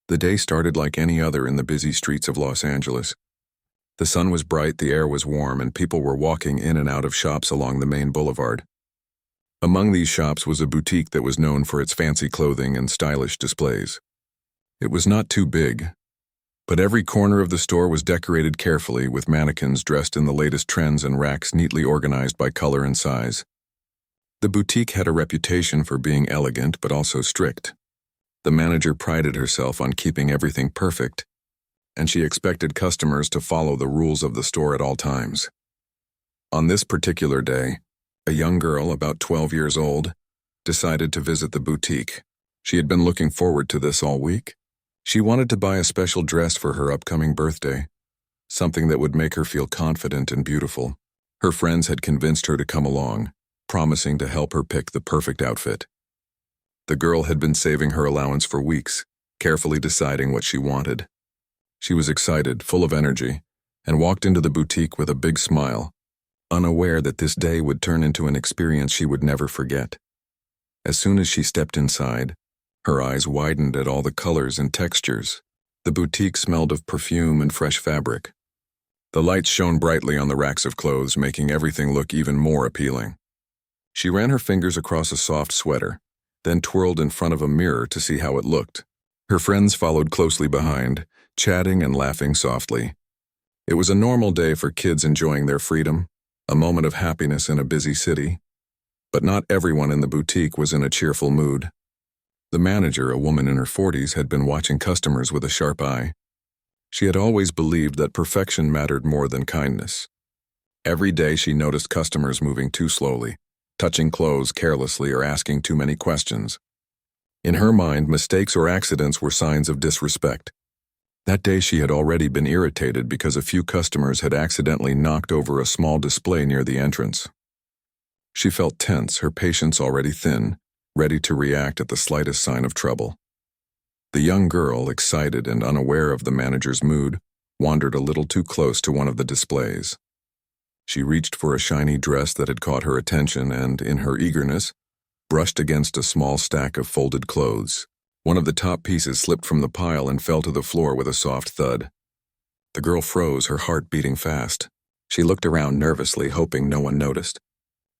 The day started like any other in the busy streets of Los Angeles. The sun was bright, the air was warm, and people were walking in and out of shops along the main boulevard. Among these shops was a boutique that was known for its fancy clothing and stylish displays. It was not too big, but every corner of the store was decorated carefully with mannequins dressed in the latest trends and racks neatly organized by color and size. The boutique had a reputation for being elegant but also strict. The manager prided herself on keeping everything perfect, and she expected customers to follow the rules of the store at all times. On this particular day, a young girl about 12 years old decided to visit the boutique. She had been looking forward to this all week. She wanted to buy a special dress for her upcoming birthday, something that would make her feel confident and beautiful. Her friends had convinced her to come along, promising to help her pick the perfect outfit. The girl had been saving her allowance for weeks, carefully deciding what she wanted. She was excited, full of energy, and walked into the boutique with a big smile, unaware that this day would turn into an experience she would never forget. As soon as she stepped inside, her eyes widened at all the colors and textures. The boutique smelled of perfume and fresh fabric. The lights shone brightly on the racks of clothes, making everything look even more appealing. She ran her fingers across a soft sweater, then twirled in front of a mirror to see how it looked. Her friends followed closely behind, chatting and laughing softly. It was a normal day for kids enjoying their freedom, a moment of happiness in a busy city. But not everyone in the boutique was in a cheerful mood. The manager, a woman in her 40s, had been watching customers with a sharp eye. She had always believed that perfection mattered more than kindness. Every day she noticed customers moving too slowly, touching clothes carelessly, or asking too many questions. In her mind, mistakes or accidents were signs of disrespect. That day she had already been irritated because a few customers had accidentally knocked over a small display near the entrance. She felt tense, her patience already thin, ready to react at the slightest sign of trouble. The young girl, excited and unaware of the manager's mood, wandered a little too close to one of the displays. She reached for a shiny dress that had caught her attention and, in her eagerness, brushed against a small stack of folded clothes. One of the top pieces slipped from the pile and fell to the floor with a soft thud. The girl froze, her heart beating fast. She looked around nervously, hoping no one noticed.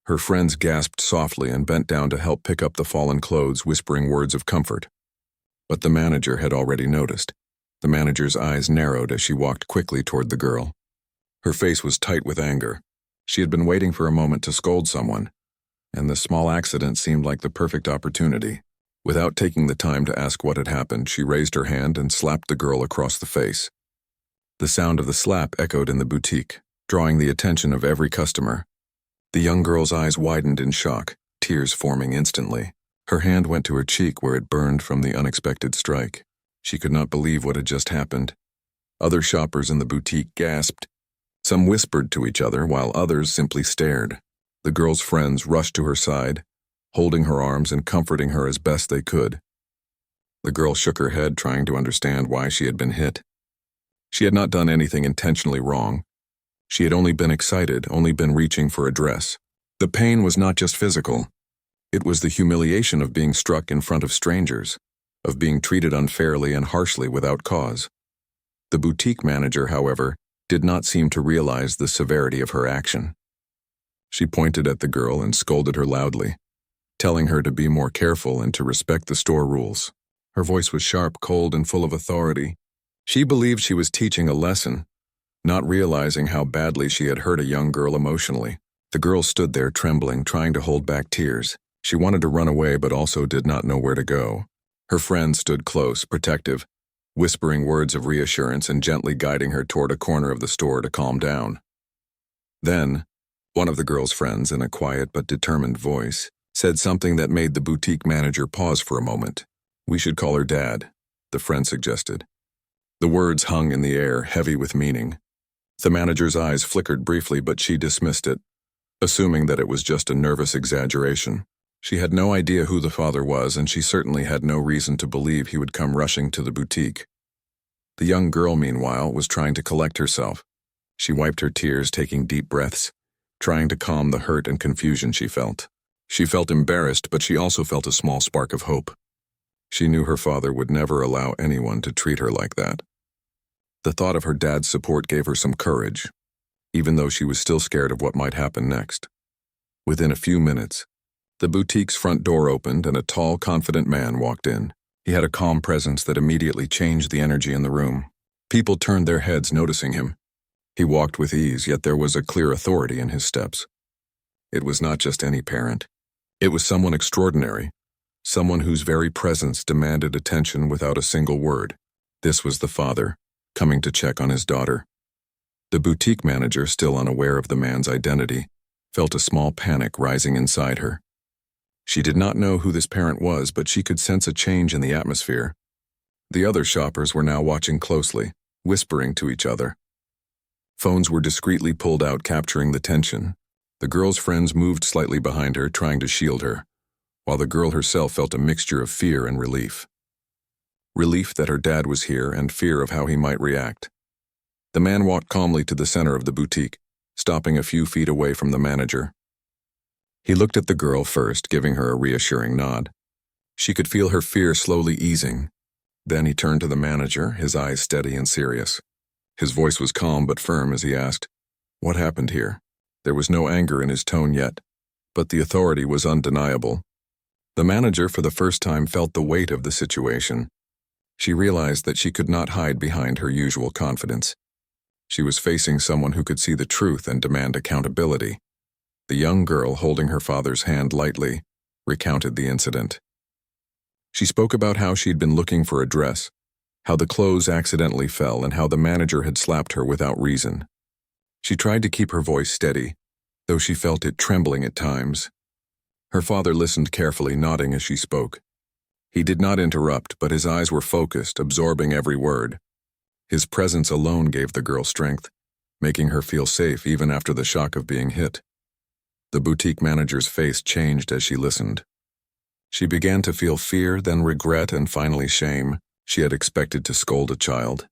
Her friends gasped softly and bent down to help pick up the fallen clothes, whispering words of comfort. But the manager had already noticed. The manager's eyes narrowed as she walked quickly toward the girl. Her face was tight with anger. She had been waiting for a moment to scold someone, and the small accident seemed like the perfect opportunity. Without taking the time to ask what had happened, she raised her hand and slapped the girl across the face. The sound of the slap echoed in the boutique, drawing the attention of every customer. The young girl's eyes widened in shock, tears forming instantly. Her hand went to her cheek where it burned from the unexpected strike. She could not believe what had just happened. Other shoppers in the boutique gasped. Some whispered to each other, while others simply stared. The girl's friends rushed to her side, holding her arms and comforting her as best they could. The girl shook her head, trying to understand why she had been hit. She had not done anything intentionally wrong. She had only been excited, only been reaching for a dress. The pain was not just physical. It was the humiliation of being struck in front of strangers, of being treated unfairly and harshly without cause. The boutique manager, however, did not seem to realize the severity of her action. She pointed at the girl and scolded her loudly, telling her to be more careful and to respect the store rules. Her voice was sharp, cold, and full of authority. She believed she was teaching a lesson, not realizing how badly she had hurt a young girl emotionally. The girl stood there trembling, trying to hold back tears. She wanted to run away but also did not know where to go. Her friends stood close, protective, whispering words of reassurance and gently guiding her toward a corner of the store to calm down. Then, one of the girl's friends, in a quiet but determined voice, said something that made the boutique manager pause for a moment. "We should call her Dad," the friend suggested. The words hung in the air, heavy with meaning. The manager's eyes flickered briefly, but she dismissed it, assuming that it was just a nervous exaggeration. She had no idea who the father was, and she certainly had no reason to believe he would come rushing to the boutique. The young girl, meanwhile, was trying to collect herself. She wiped her tears, taking deep breaths, trying to calm the hurt and confusion she felt. She felt embarrassed, but she also felt a small spark of hope. She knew her father would never allow anyone to treat her like that. The thought of her dad's support gave her some courage, even though she was still scared of what might happen next. Within a few minutes, the boutique's front door opened and a tall, confident man walked in. He had a calm presence that immediately changed the energy in the room. People turned their heads noticing him. He walked with ease, yet there was a clear authority in his steps. It was not just any parent. It was someone extraordinary, someone whose very presence demanded attention without a single word. This was the father, coming to check on his daughter. The boutique manager, still unaware of the man's identity, felt a small panic rising inside her. She did not know who this parent was, but she could sense a change in the atmosphere. The other shoppers were now watching closely, whispering to each other. Phones were discreetly pulled out, capturing the tension. The girl's friends moved slightly behind her, trying to shield her, while the girl herself felt a mixture of fear and relief. Relief that her dad was here and fear of how he might react. The man walked calmly to the center of the boutique, stopping a few feet away from the manager. He looked at the girl first, giving her a reassuring nod. She could feel her fear slowly easing. Then he turned to the manager, his eyes steady and serious. His voice was calm but firm as he asked, "What happened here?" There was no anger in his tone yet, but the authority was undeniable. The manager for the first time felt the weight of the situation. She realized that she could not hide behind her usual confidence. She was facing someone who could see the truth and demand accountability. The young girl, holding her father's hand lightly, recounted the incident. She spoke about how she'd been looking for a dress, how the clothes accidentally fell, and how the manager had slapped her without reason. She tried to keep her voice steady, though she felt it trembling at times. Her father listened carefully, nodding as she spoke. He did not interrupt, but his eyes were focused, absorbing every word. His presence alone gave the girl strength, making her feel safe even after the shock of being hit. The boutique manager's face changed as she listened. She began to feel fear, then regret, and finally shame. She had expected to scold a child,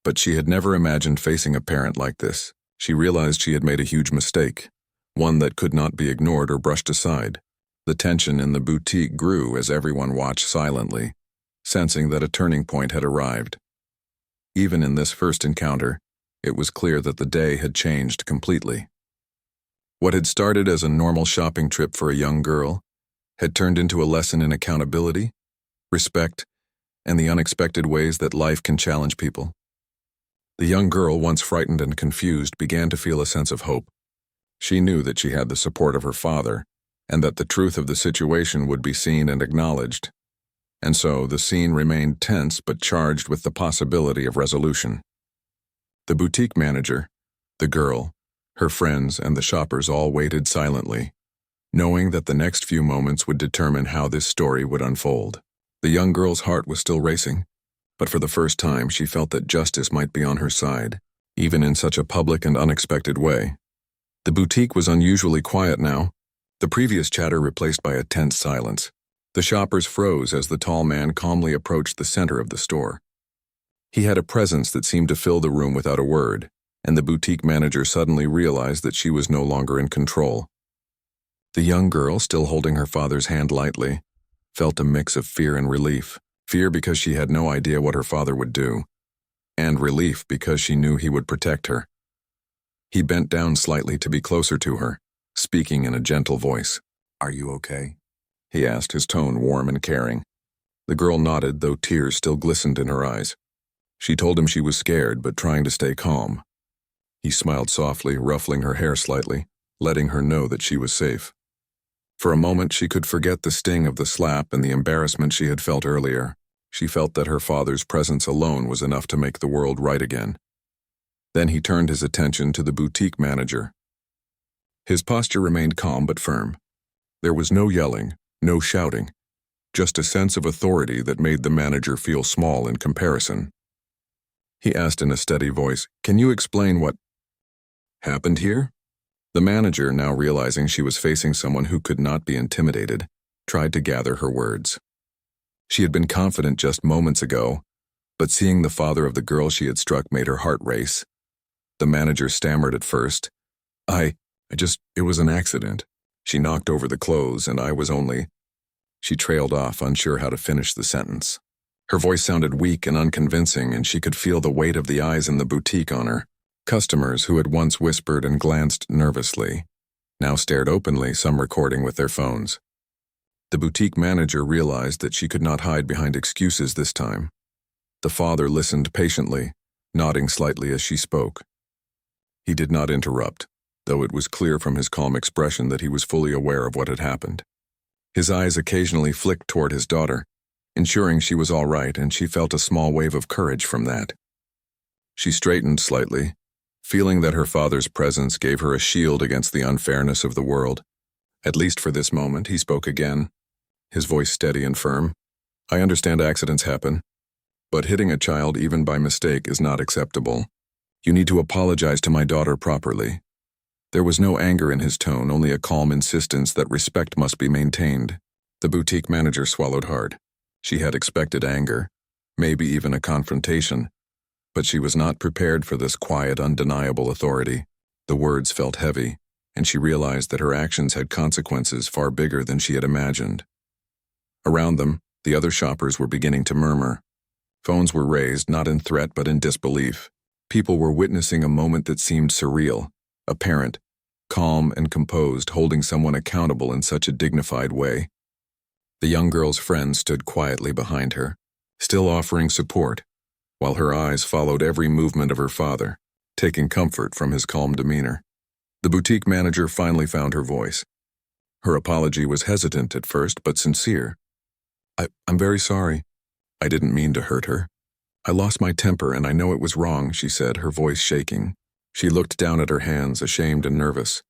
but she had never imagined facing a parent like this. She realized she had made a huge mistake, one that could not be ignored or brushed aside. The tension in the boutique grew as everyone watched silently, sensing that a turning point had arrived. Even in this first encounter, it was clear that the day had changed completely. What had started as a normal shopping trip for a young girl had turned into a lesson in accountability, respect, and the unexpected ways that life can challenge people. The young girl, once frightened and confused, began to feel a sense of hope. She knew that she had the support of her father, and that the truth of the situation would be seen and acknowledged. And so the scene remained tense but charged with the possibility of resolution. The boutique manager, the girl, her friends, and the shoppers all waited silently, knowing that the next few moments would determine how this story would unfold. The young girl's heart was still racing, but for the first time she felt that justice might be on her side, even in such a public and unexpected way. The boutique was unusually quiet now, the previous chatter replaced by a tense silence. The shoppers froze as the tall man calmly approached the center of the store. He had a presence that seemed to fill the room without a word, and the boutique manager suddenly realized that she was no longer in control. The young girl, still holding her father's hand lightly, felt a mix of fear and relief. Fear because she had no idea what her father would do, and relief because she knew he would protect her. He bent down slightly to be closer to her, speaking in a gentle voice. "Are you okay?" he asked, his tone warm and caring. The girl nodded, though tears still glistened in her eyes. She told him she was scared, but trying to stay calm. He smiled softly, ruffling her hair slightly, letting her know that she was safe. For a moment, she could forget the sting of the slap and the embarrassment she had felt earlier. She felt that her father's presence alone was enough to make the world right again. Then he turned his attention to the boutique manager. His posture remained calm but firm. There was no yelling, no shouting, just a sense of authority that made the manager feel small in comparison. He asked in a steady voice, "Can you explain what happened here?" The manager, now realizing she was facing someone who could not be intimidated, tried to gather her words. She had been confident just moments ago, but seeing the father of the girl she had struck made her heart race. The manager stammered at first. It was an accident. She knocked over the clothes, and I was only..." She trailed off, unsure how to finish the sentence. Her voice sounded weak and unconvincing, and she could feel the weight of the eyes in the boutique on her. Customers who had once whispered and glanced nervously now stared openly, some recording with their phones. The boutique manager realized that she could not hide behind excuses this time. The father listened patiently, nodding slightly as she spoke. He did not interrupt, though it was clear from his calm expression that he was fully aware of what had happened. His eyes occasionally flicked toward his daughter, ensuring she was all right, and she felt a small wave of courage from that. She straightened slightly, feeling that her father's presence gave her a shield against the unfairness of the world. At least for this moment, he spoke again, his voice steady and firm. "I understand accidents happen, but hitting a child even by mistake is not acceptable. You need to apologize to my daughter properly." There was no anger in his tone, only a calm insistence that respect must be maintained. The boutique manager swallowed hard. She had expected anger, maybe even a confrontation, but she was not prepared for this quiet, undeniable authority. The words felt heavy, and she realized that her actions had consequences far bigger than she had imagined. Around them, the other shoppers were beginning to murmur. Phones were raised, not in threat but in disbelief. People were witnessing a moment that seemed surreal. A parent, calm and composed, holding someone accountable in such a dignified way. The young girl's friend stood quietly behind her, still offering support, while her eyes followed every movement of her father, taking comfort from his calm demeanor. The boutique manager finally found her voice. Her apology was hesitant at first, but sincere. I'm very sorry. I didn't mean to hurt her. I lost my temper and I know it was wrong," she said, her voice shaking. She looked down at her hands, ashamed and nervous.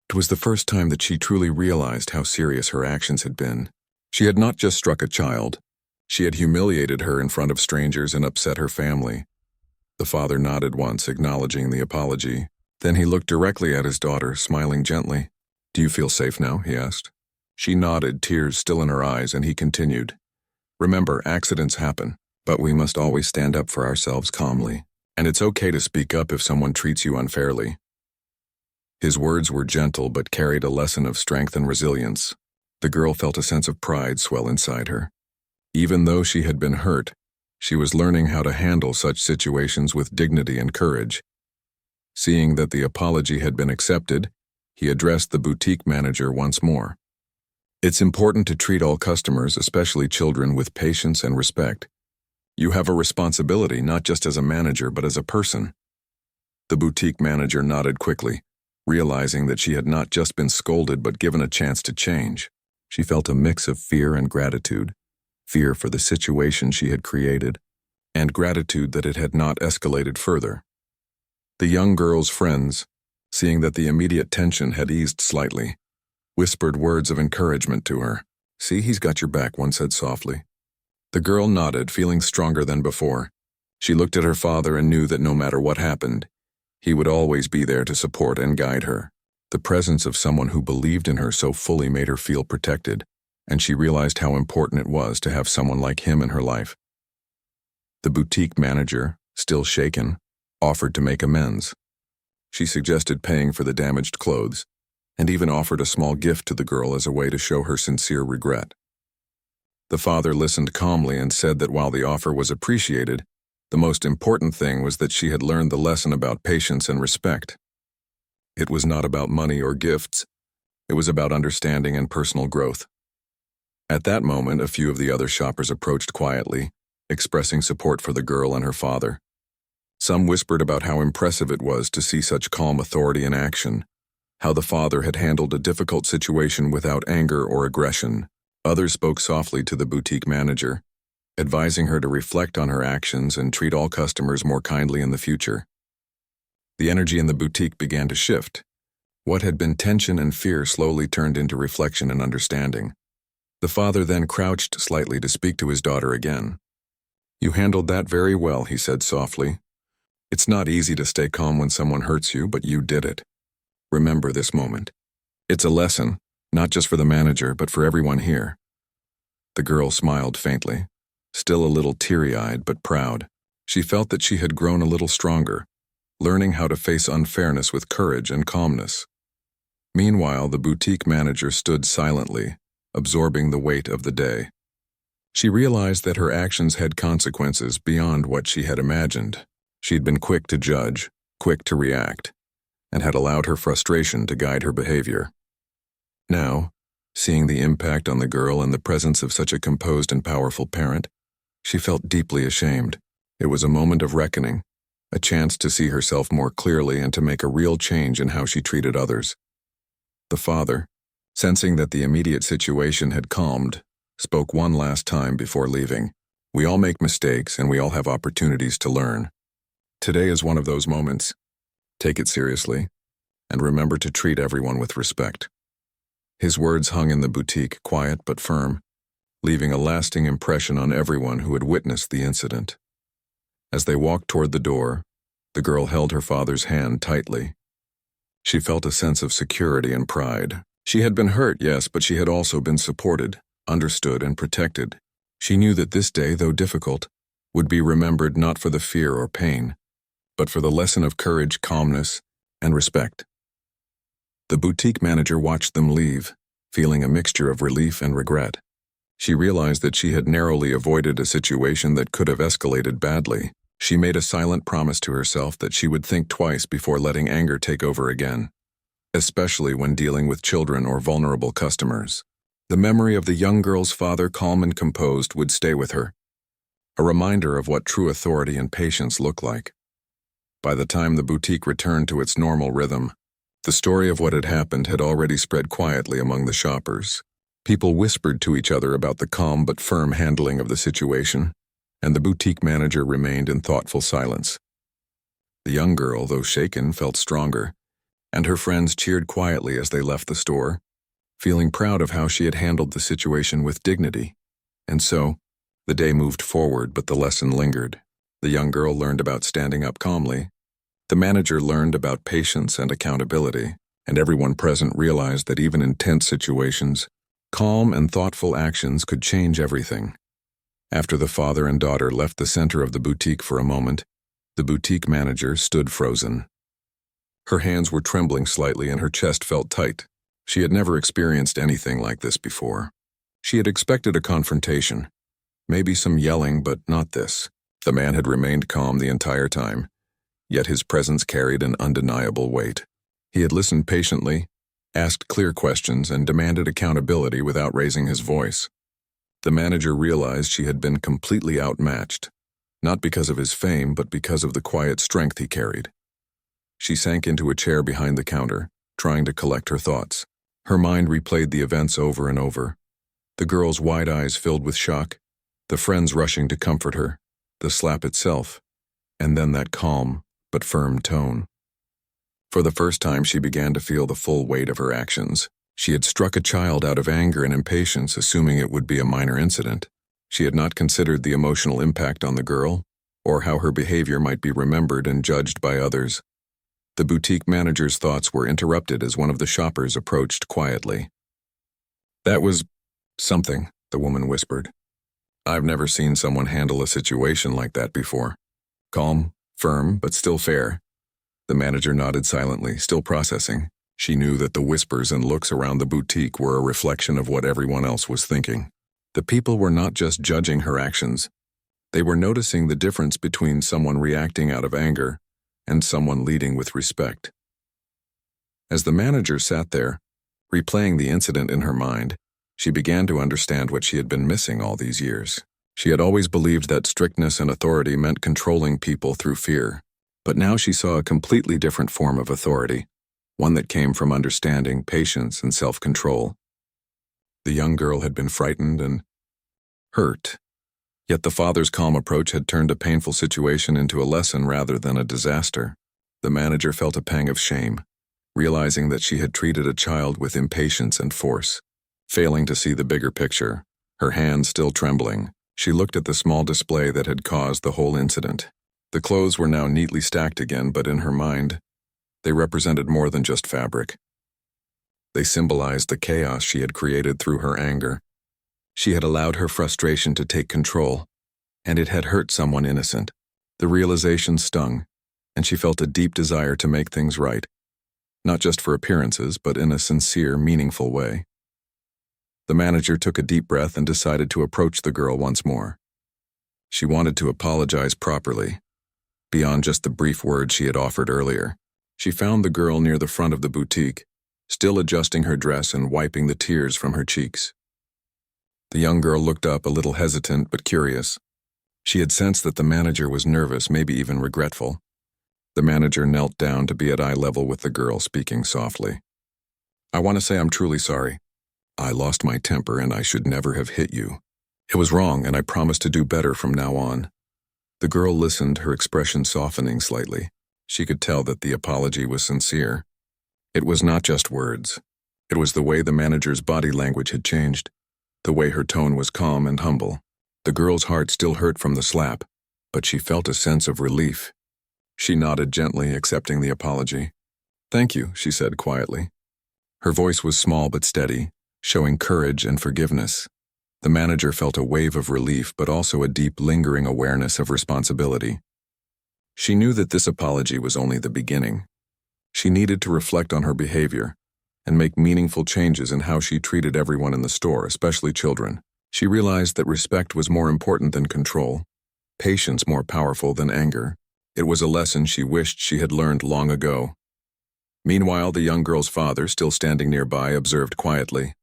It was the first time that she truly realized how serious her actions had been. She had not just struck a child. She had humiliated her in front of strangers and upset her family. The father nodded once, acknowledging the apology. Then he looked directly at his daughter, smiling gently. "Do you feel safe now?" he asked. She nodded, tears still in her eyes, and he continued. "Remember, accidents happen, but we must always stand up for ourselves calmly. And it's okay to speak up if someone treats you unfairly." His words were gentle but carried a lesson of strength and resilience. The girl felt a sense of pride swell inside her. Even though she had been hurt, she was learning how to handle such situations with dignity and courage. Seeing that the apology had been accepted, he addressed the boutique manager once more. "It's important to treat all customers, especially children, with patience and respect. You have a responsibility not just as a manager but as a person." The boutique manager nodded quickly, realizing that she had not just been scolded but given a chance to change. She felt a mix of fear and gratitude, fear for the situation she had created, and gratitude that it had not escalated further. The young girl's friends, seeing that the immediate tension had eased slightly, whispered words of encouragement to her. "See, he's got your back," one said softly. The girl nodded, feeling stronger than before. She looked at her father and knew that no matter what happened, he would always be there to support and guide her. The presence of someone who believed in her so fully made her feel protected, and she realized how important it was to have someone like him in her life. The boutique manager, still shaken, offered to make amends. She suggested paying for the damaged clothes, and even offered a small gift to the girl as a way to show her sincere regret. The father listened calmly and said that while the offer was appreciated, the most important thing was that she had learned the lesson about patience and respect. It was not about money or gifts. It was about understanding and personal growth. At that moment, a few of the other shoppers approached quietly, expressing support for the girl and her father. Some whispered about how impressive it was to see such calm authority in action, how the father had handled a difficult situation without anger or aggression. Others spoke softly to the boutique manager, advising her to reflect on her actions and treat all customers more kindly in the future. The energy in the boutique began to shift. What had been tension and fear slowly turned into reflection and understanding. The father then crouched slightly to speak to his daughter again. "You handled that very well," he said softly. "It's not easy to stay calm when someone hurts you, but you did it. Remember this moment. It's a lesson, not just for the manager, but for everyone here." The girl smiled faintly, still a little teary-eyed but proud. She felt that she had grown a little stronger, learning how to face unfairness with courage and calmness. Meanwhile, the boutique manager stood silently, absorbing the weight of the day. She realized that her actions had consequences beyond what she had imagined. She'd been quick to judge, quick to react, and had allowed her frustration to guide her behavior. Now, seeing the impact on the girl in the presence of such a composed and powerful parent, she felt deeply ashamed. It was a moment of reckoning, a chance to see herself more clearly and to make a real change in how she treated others. The father, sensing that the immediate situation had calmed, spoke one last time before leaving. "We all make mistakes and we all have opportunities to learn. Today is one of those moments. Take it seriously, and remember to treat everyone with respect." His words hung in the boutique, quiet but firm, leaving a lasting impression on everyone who had witnessed the incident. As they walked toward the door, the girl held her father's hand tightly. She felt a sense of security and pride. She had been hurt, yes, but she had also been supported, understood, and protected. She knew that this day, though difficult, would be remembered not for the fear or pain, but for the lesson of courage, calmness, and respect. The boutique manager watched them leave, feeling a mixture of relief and regret. She realized that she had narrowly avoided a situation that could have escalated badly. She made a silent promise to herself that she would think twice before letting anger take over again, especially when dealing with children or vulnerable customers. The memory of the young girl's father, calm and composed, would stay with her, a reminder of what true authority and patience look like. By the time the boutique returned to its normal rhythm, the story of what had happened had already spread quietly among the shoppers. People whispered to each other about the calm but firm handling of the situation, and the boutique manager remained in thoughtful silence. The young girl, though shaken, felt stronger, and her friends cheered quietly as they left the store, feeling proud of how she had handled the situation with dignity. And so, the day moved forward, but the lesson lingered. The young girl learned about standing up calmly. The manager learned about patience and accountability, and everyone present realized that even in tense situations, calm and thoughtful actions could change everything. After the father and daughter left the center of the boutique for a moment, the boutique manager stood frozen. Her hands were trembling slightly and her chest felt tight. She had never experienced anything like this before. She had expected a confrontation, maybe some yelling, but not this. The man had remained calm the entire time, yet his presence carried an undeniable weight. He had listened patiently, asked clear questions, and demanded accountability without raising his voice. The manager realized she had been completely outmatched, not because of his fame, but because of the quiet strength he carried. She sank into a chair behind the counter, trying to collect her thoughts. Her mind replayed the events over and over. The girl's wide eyes filled with shock, the friends rushing to comfort her, the slap itself, and then that calm but firm tone. For the first time, she began to feel the full weight of her actions. She had struck a child out of anger and impatience, assuming it would be a minor incident. She had not considered the emotional impact on the girl, or how her behavior might be remembered and judged by others. The boutique manager's thoughts were interrupted as one of the shoppers approached quietly. "That was something," the woman whispered. "I've never seen someone handle a situation like that before. Calm, firm, but still fair." The manager nodded silently, still processing. She knew that the whispers and looks around the boutique were a reflection of what everyone else was thinking. The people were not just judging her actions. They were noticing the difference between someone reacting out of anger and someone leading with respect. As the manager sat there, replaying the incident in her mind, she began to understand what she had been missing all these years. She had always believed that strictness and authority meant controlling people through fear, but now she saw a completely different form of authority, one that came from understanding, patience, and self-control. The young girl had been frightened and hurt, yet the father's calm approach had turned a painful situation into a lesson rather than a disaster. The manager felt a pang of shame, realizing that she had treated a child with impatience and force. Failing to see the bigger picture, her hands still trembling, she looked at the small display that had caused the whole incident. The clothes were now neatly stacked again, but in her mind, they represented more than just fabric. They symbolized the chaos she had created through her anger. She had allowed her frustration to take control, and it had hurt someone innocent. The realization stung, and she felt a deep desire to make things right, not just for appearances, but in a sincere, meaningful way. The manager took a deep breath and decided to approach the girl once more. She wanted to apologize properly, beyond just the brief words she had offered earlier. She found the girl near the front of the boutique, still adjusting her dress and wiping the tears from her cheeks. The young girl looked up, a little hesitant but curious. She had sensed that the manager was nervous, maybe even regretful. The manager knelt down to be at eye level with the girl, speaking softly. "I want to say I'm truly sorry. I lost my temper and I should never have hit you. It was wrong and I promise to do better from now on." The girl listened, her expression softening slightly. She could tell that the apology was sincere. It was not just words. It was the way the manager's body language had changed, the way her tone was calm and humble. The girl's heart still hurt from the slap, but she felt a sense of relief. She nodded gently, accepting the apology. "Thank you," she said quietly. Her voice was small but steady, showing courage and forgiveness. The manager felt a wave of relief, but also a deep, lingering awareness of responsibility. She knew that this apology was only the beginning. She needed to reflect on her behavior and make meaningful changes in how she treated everyone in the store, especially children. She realized that respect was more important than control, patience more powerful than anger. It was a lesson she wished she had learned long ago. Meanwhile, the young girl's father, still standing nearby, observed quietly.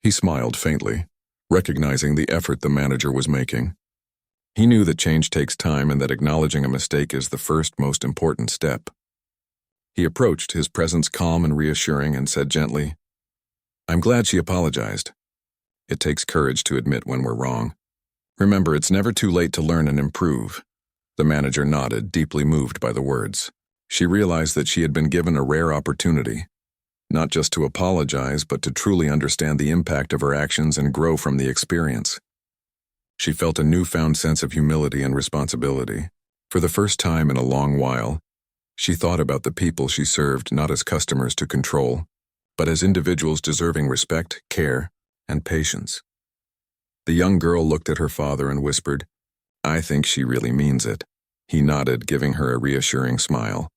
He smiled faintly, recognizing the effort the manager was making. He knew that change takes time and that acknowledging a mistake is the first, most important step. He approached, his presence calm and reassuring, and said gently, "I'm glad she apologized. It takes courage to admit when we're wrong. Remember, it's never too late to learn and improve." The manager nodded, deeply moved by the words. She realized that she had been given a rare opportunity, not just to apologize, but to truly understand the impact of her actions and grow from the experience. She felt a newfound sense of humility and responsibility. For the first time in a long while, she thought about the people she served not as customers to control, but as individuals deserving respect, care, and patience. The young girl looked at her father and whispered, "I think she really means it." He nodded, giving her a reassuring smile.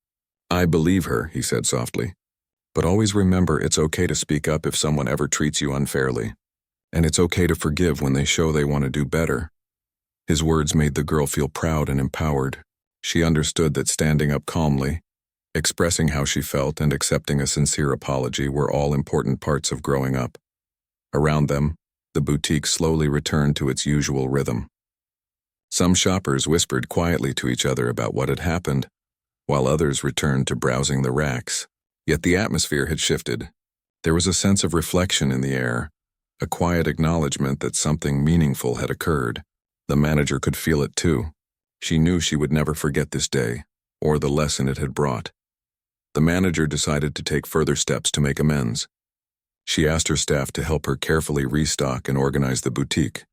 "I believe her," he said softly. "But always remember, it's okay to speak up if someone ever treats you unfairly. And it's okay to forgive when they show they want to do better." His words made the girl feel proud and empowered. She understood that standing up calmly, expressing how she felt, and accepting a sincere apology were all important parts of growing up. Around them, the boutique slowly returned to its usual rhythm. Some shoppers whispered quietly to each other about what had happened, while others returned to browsing the racks. Yet the atmosphere had shifted. There was a sense of reflection in the air, a quiet acknowledgement that something meaningful had occurred. The manager could feel it too. She knew she would never forget this day, or the lesson it had brought. The manager decided to take further steps to make amends. She asked her staff to help her carefully restock and organize the boutique,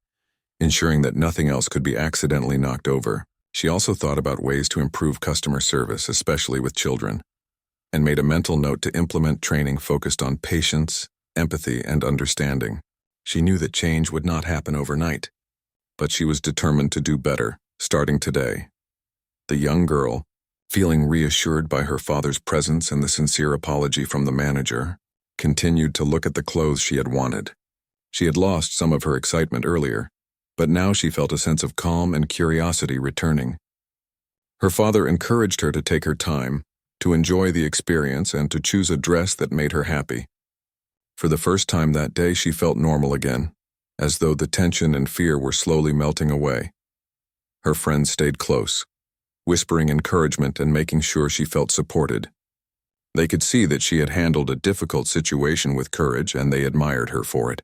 ensuring that nothing else could be accidentally knocked over. She also thought about ways to improve customer service, especially with children, and made a mental note to implement training focused on patience, empathy, and understanding. She knew that change would not happen overnight, but she was determined to do better, starting today. The young girl, feeling reassured by her father's presence and the sincere apology from the manager, continued to look at the clothes she had wanted. She had lost some of her excitement earlier, but now she felt a sense of calm and curiosity returning. Her father encouraged her to take her time, to enjoy the experience, and to choose a dress that made her happy. For the first time that day, she felt normal again, as though the tension and fear were slowly melting away. Her friends stayed close, whispering encouragement and making sure she felt supported. They could see that she had handled a difficult situation with courage, and they admired her for it.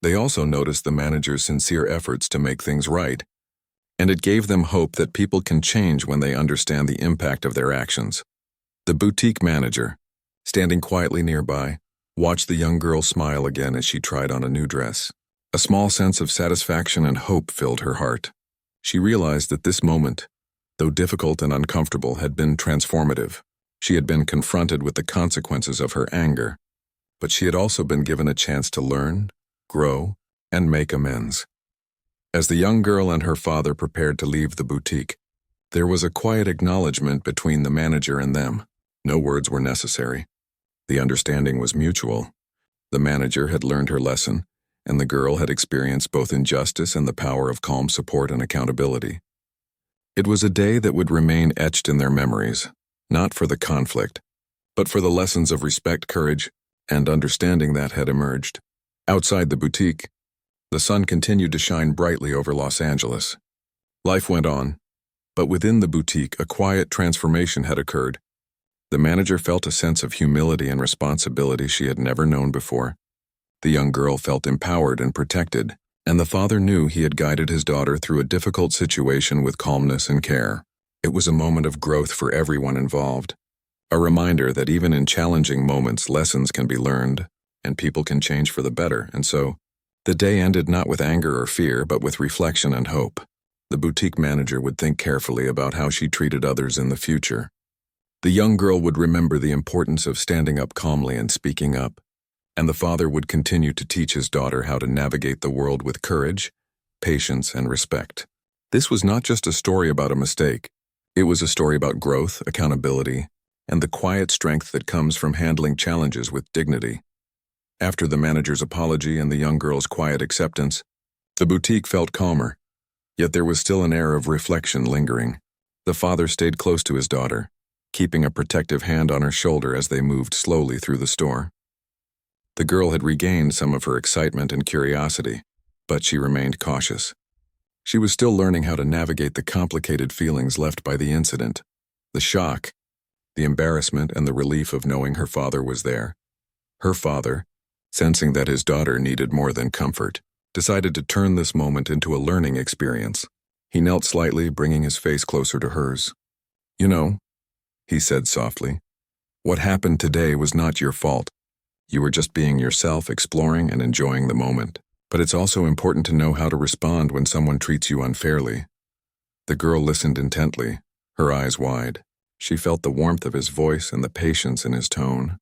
They also noticed the manager's sincere efforts to make things right, and it gave them hope that people can change when they understand the impact of their actions. The boutique manager, standing quietly nearby, watched the young girl smile again as she tried on a new dress. A small sense of satisfaction and hope filled her heart. She realized that this moment, though difficult and uncomfortable, had been transformative. She had been confronted with the consequences of her anger, but she had also been given a chance to learn, grow, and make amends. As the young girl and her father prepared to leave the boutique, there was a quiet acknowledgement between the manager and them. No words were necessary. The understanding was mutual. The manager had learned her lesson, and the girl had experienced both injustice and the power of calm support and accountability. It was a day that would remain etched in their memories, not for the conflict, but for the lessons of respect, courage, and understanding that had emerged. Outside the boutique, the sun continued to shine brightly over Los Angeles. Life went on, but within the boutique, a quiet transformation had occurred. The manager felt a sense of humility and responsibility she had never known before. The young girl felt empowered and protected, and the father knew he had guided his daughter through a difficult situation with calmness and care. It was a moment of growth for everyone involved, a reminder that even in challenging moments, lessons can be learned, and people can change for the better. And so, the day ended not with anger or fear, but with reflection and hope. The boutique manager would think carefully about how she treated others in the future. The young girl would remember the importance of standing up calmly and speaking up, and the father would continue to teach his daughter how to navigate the world with courage, patience, and respect. This was not just a story about a mistake. It was a story about growth, accountability, and the quiet strength that comes from handling challenges with dignity. After the manager's apology and the young girl's quiet acceptance, the boutique felt calmer, yet there was still an air of reflection lingering. The father stayed close to his daughter, keeping a protective hand on her shoulder as they moved slowly through the store. The girl had regained some of her excitement and curiosity, but she remained cautious. She was still learning how to navigate the complicated feelings left by the incident, the shock, the embarrassment, and the relief of knowing her father was there. Her father, sensing that his daughter needed more than comfort, decided to turn this moment into a learning experience. He knelt slightly, bringing his face closer to hers. "You know," he said softly, "what happened today was not your fault. You were just being yourself, exploring and enjoying the moment. But it's also important to know how to respond when someone treats you unfairly." The girl listened intently, her eyes wide. She felt the warmth of his voice and the patience in his tone.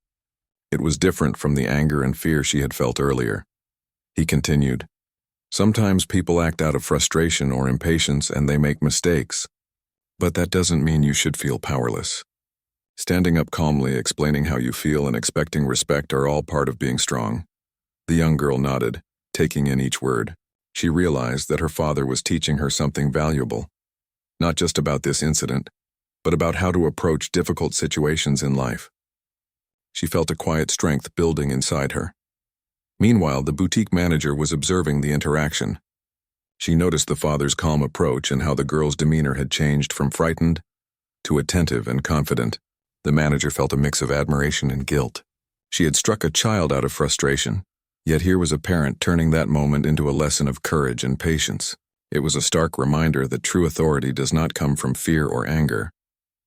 It was different from the anger and fear she had felt earlier. He continued, "Sometimes people act out of frustration or impatience and they make mistakes. But that doesn't mean you should feel powerless. Standing up calmly, explaining how you feel, and expecting respect are all part of being strong." The young girl nodded, taking in each word. She realized that her father was teaching her something valuable, not just about this incident, but about how to approach difficult situations in life. She felt a quiet strength building inside her. Meanwhile, the boutique manager was observing the interaction. She noticed the father's calm approach and how the girl's demeanor had changed from frightened to attentive and confident. The manager felt a mix of admiration and guilt. She had struck a child out of frustration, yet here was a parent turning that moment into a lesson of courage and patience. It was a stark reminder that true authority does not come from fear or anger,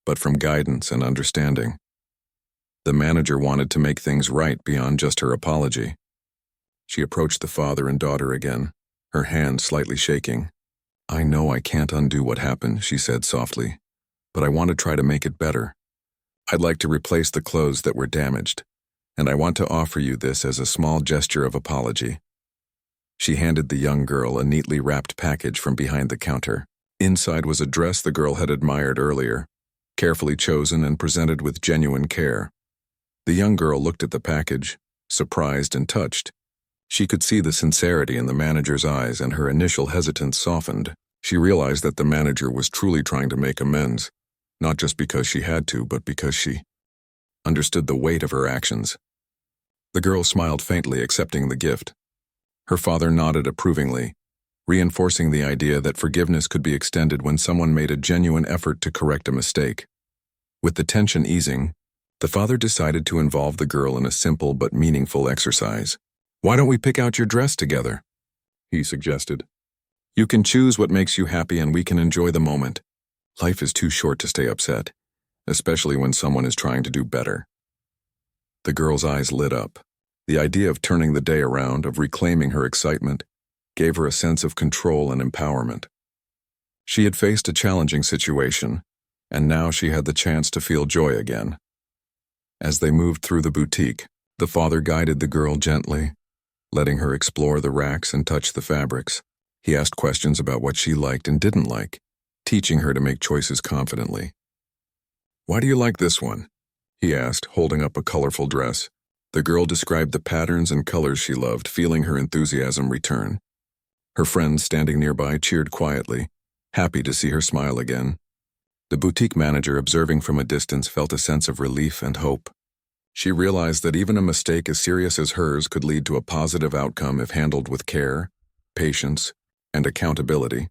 but from guidance and understanding. The manager wanted to make things right beyond just her apology. She approached the father and daughter again, her hand slightly shaking. "I know I can't undo what happened," she said softly, "but I want to try to make it better. I'd like to replace the clothes that were damaged, and I want to offer you this as a small gesture of apology." She handed the young girl a neatly wrapped package from behind the counter. Inside was a dress the girl had admired earlier, carefully chosen and presented with genuine care. The young girl looked at the package, surprised and touched. She could see the sincerity in the manager's eyes, and her initial hesitance softened. She realized that the manager was truly trying to make amends, not just because she had to, but because she understood the weight of her actions. The girl smiled faintly, accepting the gift. Her father nodded approvingly, reinforcing the idea that forgiveness could be extended when someone made a genuine effort to correct a mistake. With the tension easing, the father decided to involve the girl in a simple but meaningful exercise. "Why don't we pick out your dress together?" he suggested. "You can choose what makes you happy and we can enjoy the moment. Life is too short to stay upset, especially when someone is trying to do better." The girl's eyes lit up. The idea of turning the day around, of reclaiming her excitement, gave her a sense of control and empowerment. She had faced a challenging situation, and now she had the chance to feel joy again. As they moved through the boutique, the father guided the girl gently, letting her explore the racks and touch the fabrics. He asked questions about what she liked and didn't like, teaching her to make choices confidently. "Why do you like this one?" he asked, holding up a colorful dress. The girl described the patterns and colors she loved, feeling her enthusiasm return. Her friends standing nearby cheered quietly, happy to see her smile again. The boutique manager, observing from a distance, felt a sense of relief and hope. She realized that even a mistake as serious as hers could lead to a positive outcome if handled with care, patience, and accountability.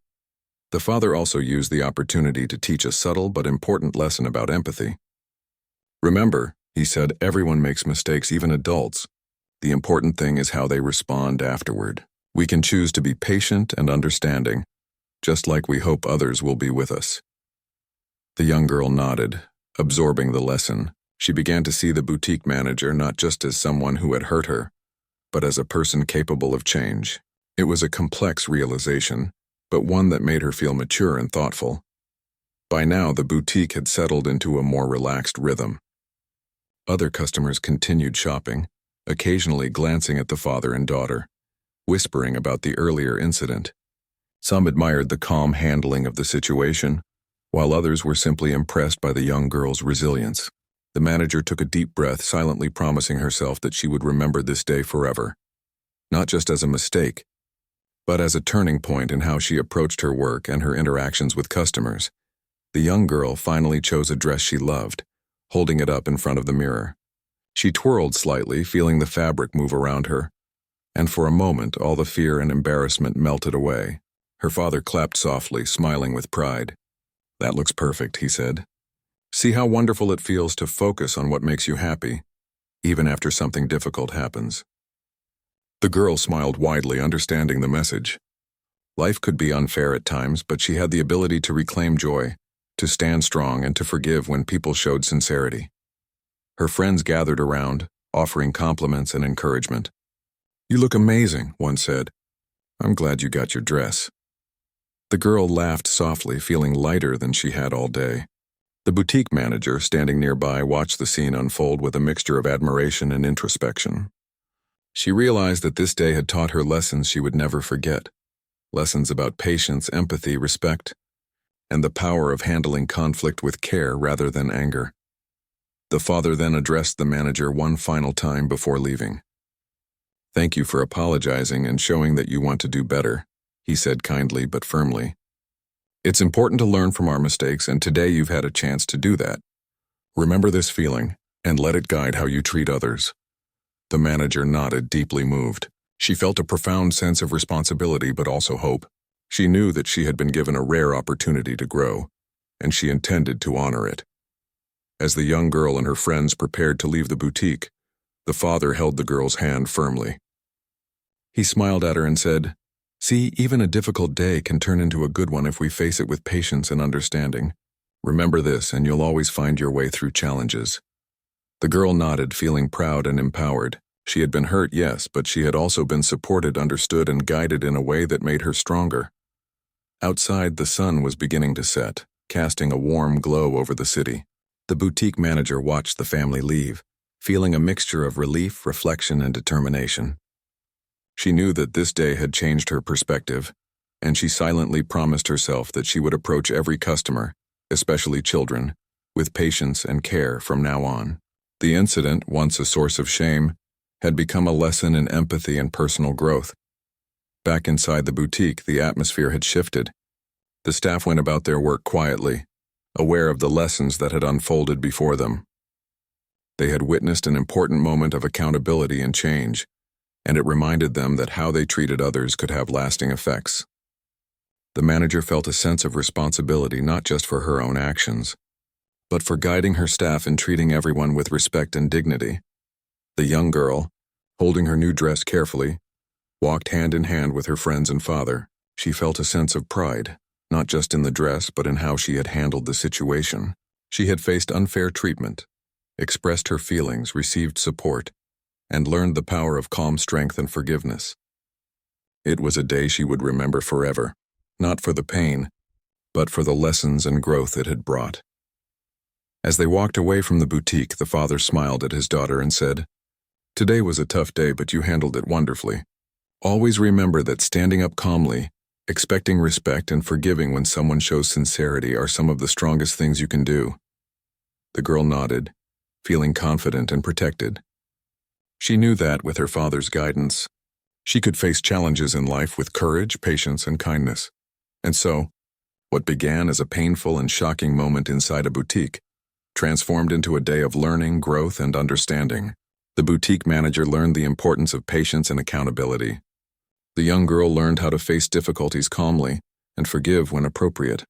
The father also used the opportunity to teach a subtle but important lesson about empathy. "Remember," he said, "everyone makes mistakes, even adults. The important thing is how they respond afterward. We can choose to be patient and understanding, just like we hope others will be with us." The young girl nodded, absorbing the lesson. She began to see the boutique manager not just as someone who had hurt her, but as a person capable of change. It was a complex realization, but one that made her feel mature and thoughtful. By now, the boutique had settled into a more relaxed rhythm. Other customers continued shopping, occasionally glancing at the father and daughter, whispering about the earlier incident. Some admired the calm handling of the situation, while others were simply impressed by the young girl's resilience. The manager took a deep breath, silently promising herself that she would remember this day forever, not just as a mistake, but as a turning point in how she approached her work and her interactions with customers. The young girl finally chose a dress she loved, holding it up in front of the mirror. She twirled slightly, feeling the fabric move around her, and for a moment all the fear and embarrassment melted away. Her father clapped softly, smiling with pride. "That looks perfect," he said. "See how wonderful it feels to focus on what makes you happy, even after something difficult happens." The girl smiled widely, understanding the message. Life could be unfair at times, but she had the ability to reclaim joy, to stand strong, and to forgive when people showed sincerity. Her friends gathered around, offering compliments and encouragement. "You look amazing," one said. "I'm glad you got your dress." The girl laughed softly, feeling lighter than she had all day. The boutique manager, standing nearby, watched the scene unfold with a mixture of admiration and introspection. She realized that this day had taught her lessons she would never forget. Lessons about patience, empathy, respect, and the power of handling conflict with care rather than anger. The father then addressed the manager one final time before leaving. "Thank you for apologizing and showing that you want to do better," he said kindly but firmly. "It's important to learn from our mistakes, and today you've had a chance to do that. Remember this feeling, and let it guide how you treat others." The manager nodded, deeply moved. She felt a profound sense of responsibility but also hope. She knew that she had been given a rare opportunity to grow, and she intended to honor it. As the young girl and her friends prepared to leave the boutique, the father held the girl's hand firmly. He smiled at her and said, "See, even a difficult day can turn into a good one if we face it with patience and understanding. Remember this, and you'll always find your way through challenges." The girl nodded, feeling proud and empowered. She had been hurt, yes, but she had also been supported, understood, and guided in a way that made her stronger. Outside, the sun was beginning to set, casting a warm glow over the city. The boutique manager watched the family leave, feeling a mixture of relief, reflection, and determination. She knew that this day had changed her perspective, and she silently promised herself that she would approach every customer, especially children, with patience and care from now on. The incident, once a source of shame, had become a lesson in empathy and personal growth. Back inside the boutique, the atmosphere had shifted. The staff went about their work quietly, aware of the lessons that had unfolded before them. They had witnessed an important moment of accountability and change, and it reminded them that how they treated others could have lasting effects. The manager felt a sense of responsibility not just for her own actions, but for guiding her staff and treating everyone with respect and dignity. The young girl, holding her new dress carefully, walked hand in hand with her friends and father. She felt a sense of pride, not just in the dress but in how she had handled the situation. She had faced unfair treatment, expressed her feelings, received support, and learned the power of calm strength and forgiveness. It was a day she would remember forever, not for the pain, but for the lessons and growth it had brought. As they walked away from the boutique, the father smiled at his daughter and said, "Today was a tough day, but you handled it wonderfully. Always remember that standing up calmly, expecting respect, and forgiving when someone shows sincerity are some of the strongest things you can do." The girl nodded, feeling confident and protected. She knew that, with her father's guidance, she could face challenges in life with courage, patience, and kindness. And so, what began as a painful and shocking moment inside a boutique transformed into a day of learning, growth, and understanding. The boutique manager learned the importance of patience and accountability. The young girl learned how to face difficulties calmly and forgive when appropriate.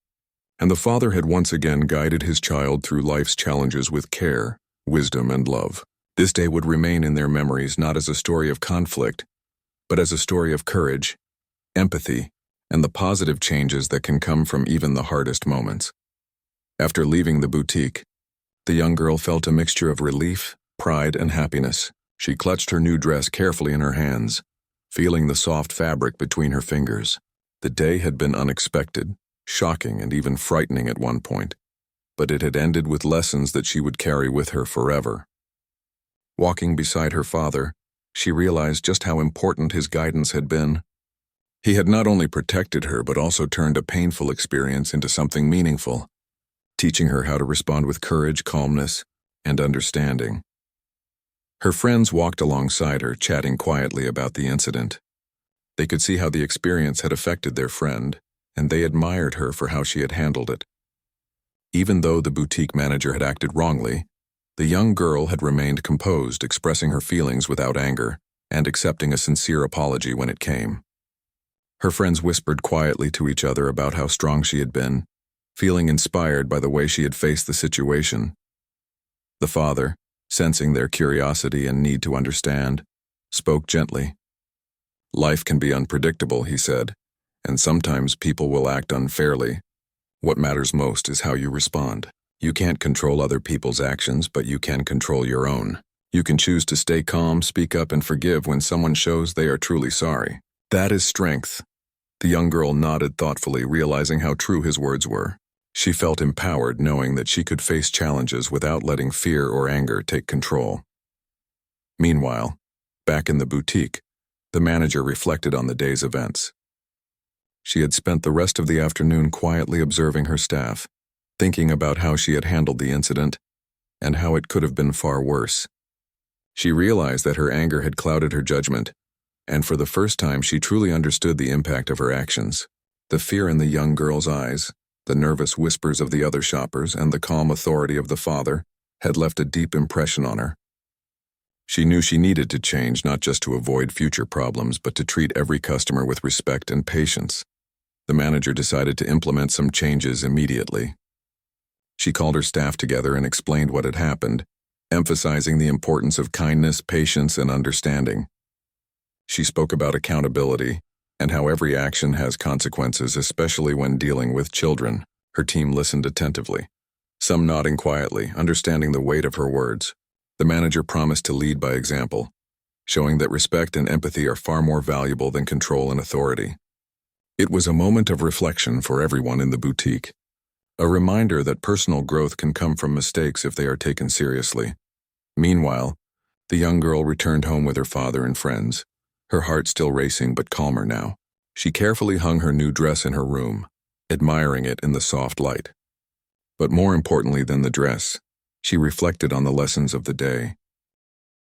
And the father had once again guided his child through life's challenges with care, wisdom, and love. This day would remain in their memories not as a story of conflict, but as a story of courage, empathy, and the positive changes that can come from even the hardest moments. After leaving the boutique, the young girl felt a mixture of relief, pride, and happiness. She clutched her new dress carefully in her hands, feeling the soft fabric between her fingers. The day had been unexpected, shocking, and even frightening at one point, but it had ended with lessons that she would carry with her forever. Walking beside her father, she realized just how important his guidance had been. He had not only protected her but also turned a painful experience into something meaningful, teaching her how to respond with courage, calmness, and understanding. Her friends walked alongside her, chatting quietly about the incident. They could see how the experience had affected their friend, and they admired her for how she had handled it. Even though the boutique manager had acted wrongly, the young girl had remained composed, expressing her feelings without anger, and accepting a sincere apology when it came. Her friends whispered quietly to each other about how strong she had been, feeling inspired by the way she had faced the situation. The father, sensing their curiosity and need to understand, spoke gently. "Life can be unpredictable," he said, "and sometimes people will act unfairly. What matters most is how you respond. You can't control other people's actions, but you can control your own. You can choose to stay calm, speak up, and forgive when someone shows they are truly sorry. That is strength." The young girl nodded thoughtfully, realizing how true his words were. She felt empowered, knowing that she could face challenges without letting fear or anger take control. Meanwhile, back in the boutique, the manager reflected on the day's events. She had spent the rest of the afternoon quietly observing her staff, thinking about how she had handled the incident and how it could have been far worse. She realized that her anger had clouded her judgment, and for the first time she truly understood the impact of her actions. The fear in the young girl's eyes, the nervous whispers of the other shoppers, and the calm authority of the father had left a deep impression on her. She knew she needed to change, not just to avoid future problems, but to treat every customer with respect and patience. The manager decided to implement some changes immediately. She called her staff together and explained what had happened, emphasizing the importance of kindness, patience, and understanding. She spoke about accountability and how every action has consequences, especially when dealing with children. Her team listened attentively, some nodding quietly, understanding the weight of her words. The manager promised to lead by example, showing that respect and empathy are far more valuable than control and authority. It was a moment of reflection for everyone in the boutique, a reminder that personal growth can come from mistakes if they are taken seriously. Meanwhile, the young girl returned home with her father and friends, her heart still racing but calmer now. She carefully hung her new dress in her room, admiring it in the soft light. But more importantly than the dress, she reflected on the lessons of the day.